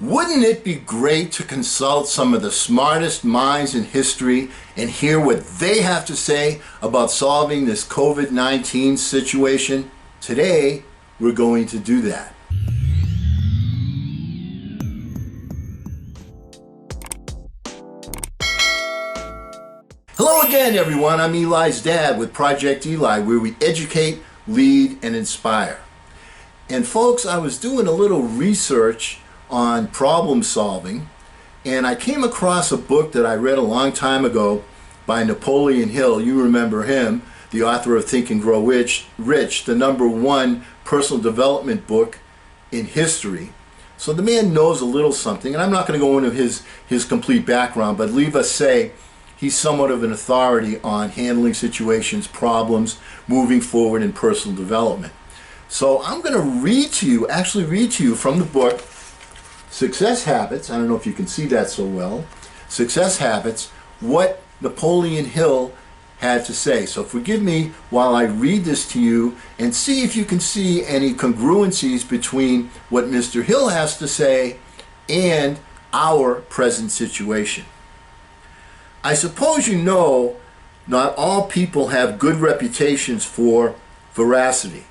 Wouldn't it be great to consult some of the smartest minds in history and hear what they have to say about solving this COVID-19 situation? Today, we're going to do that. Hello again, everyone. I'm Eli's dad with Project Eli, where we educate, lead, and inspire. And folks, I was doing a little research on problem solving, and I came across a book that I read a long time ago by Napoleon Hill. You remember him, the author of Think and Grow Rich, the #1 personal development book in history. So the man knows a little something, and I'm not going to go into his complete background, but leave us say he's somewhat of an authority on handling situations, problems, moving forward in personal development. So I'm going to actually read to you from the book Success Habits. I don't know if you can see that so well. Success Habits, what Napoleon Hill had to say. So forgive me while I read this to you and see if you can see any congruencies between what Mr. Hill has to say and our present situation. I suppose you know not all people have good reputations for veracity.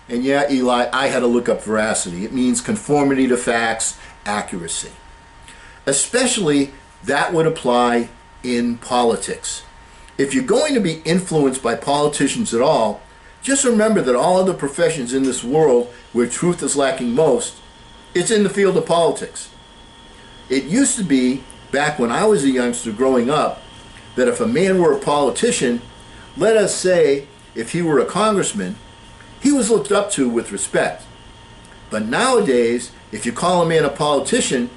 And yeah, Eli, I had to look up veracity. It means conformity to facts, accuracy. Especially that would apply in politics. If you're going to be influenced by politicians at all, just remember that all other professions in this world where truth is lacking most, it's in the field of politics. It used to be, back when I was a youngster growing up, that if a man were a politician, let us say if he were a congressman, he was looked up to with respect. But nowadays, if you call a man a politician,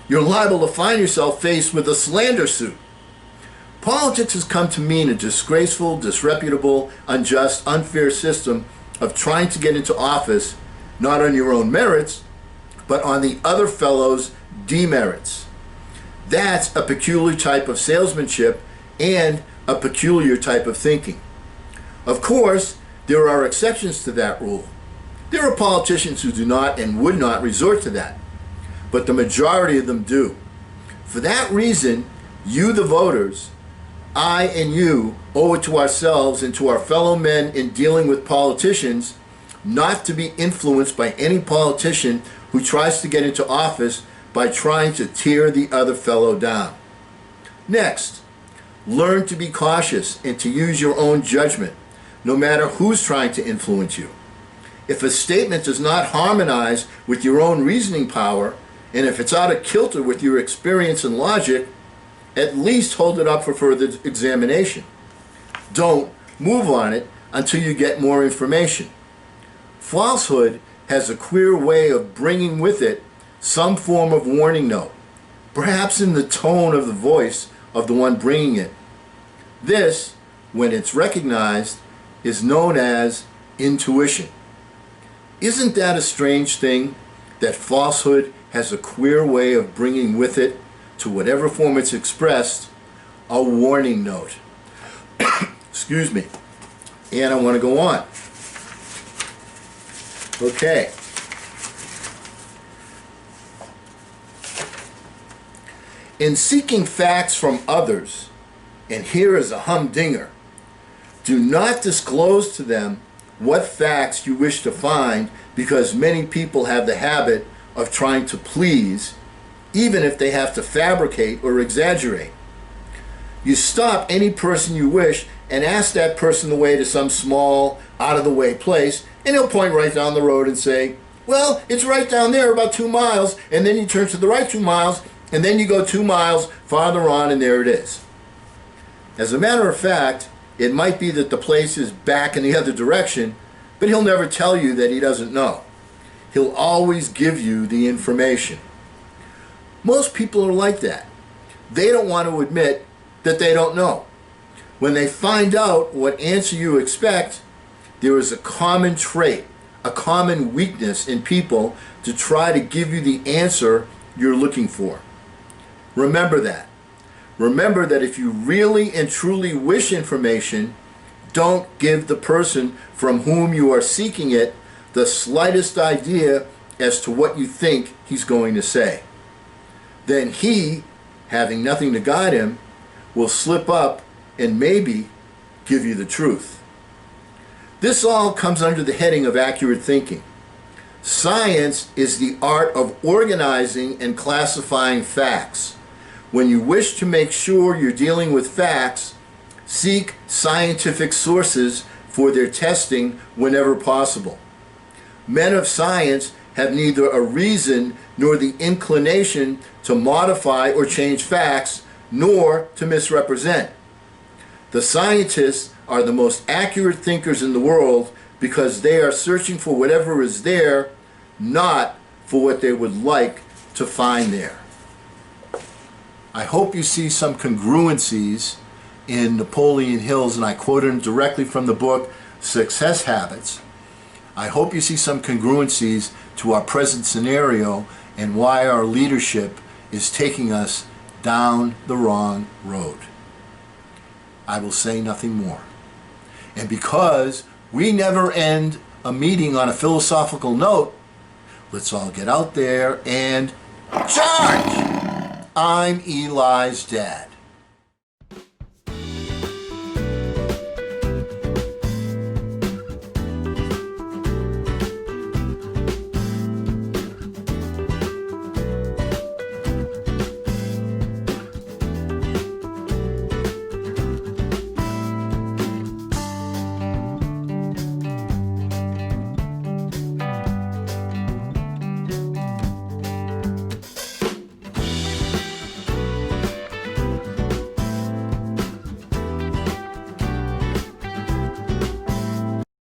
you're liable to find yourself faced with a slander suit. Politics has come to mean a disgraceful, disreputable, unjust, unfair system of trying to get into office, not on your own merits, but on the other fellow's demerits. That's a peculiar type of salesmanship and a peculiar type of thinking. Of course, there are exceptions to that rule. There are politicians who do not and would not resort to that, but the majority of them do. For that reason, you, the voters, I and you owe it to ourselves and to our fellow men in dealing with politicians not to be influenced by any politician who tries to get into office by trying to tear the other fellow down. Next, learn to be cautious and to use your own judgment, no matter who's trying to influence you. If a statement does not harmonize with your own reasoning power, and if it's out of kilter with your experience and logic, at least hold it up for further examination. Don't move on it until you get more information. Falsehood has a queer way of bringing with it some form of warning note, perhaps in the tone of the voice of the one bringing it. This, when it's recognized, is known as intuition. Isn't that a strange thing, that falsehood has a queer way of bringing with it, to whatever form it's expressed, a warning note? Excuse me. And I want to go on. Okay. In seeking facts from others, and here is a humdinger, do not disclose to them what facts you wish to find, because many people have the habit of trying to please, even if they have to fabricate or exaggerate. You stop any person you wish and ask that person the way to some small, out-of-the-way place, and he'll point right down the road and say, well, it's right down there about 2 miles, and then you turn to the right 2 miles, and then you go 2 miles farther on, and there it is. As a matter of fact, it might be that the place is back in the other direction, but he'll never tell you that he doesn't know. He'll always give you the information. Most people are like that. They don't want to admit that they don't know. When they find out what answer you expect, there is a common trait, a common weakness in people to try to give you the answer you're looking for. Remember that. Remember that if you really and truly wish information, don't give the person from whom you are seeking it the slightest idea as to what you think he's going to say. then he, having nothing to guide him, will slip up and maybe give you the truth. This all comes under the heading of accurate thinking. Science is the art of organizing and classifying facts. When you wish to make sure you're dealing with facts, seek scientific sources for their testing whenever possible. Men of science have neither a reason nor the inclination to modify or change facts, nor to misrepresent. The scientists are the most accurate thinkers in the world because they are searching for whatever is there, not for what they would like to find there. I hope you see some congruencies in Napoleon Hill's, and I quoted him directly from the book, Success Habits. I hope you see some congruencies to our present scenario and why our leadership is taking us down the wrong road. I will say nothing more. And because we never end a meeting on a philosophical note, let's all get out there and charge! I'm Eli's dad.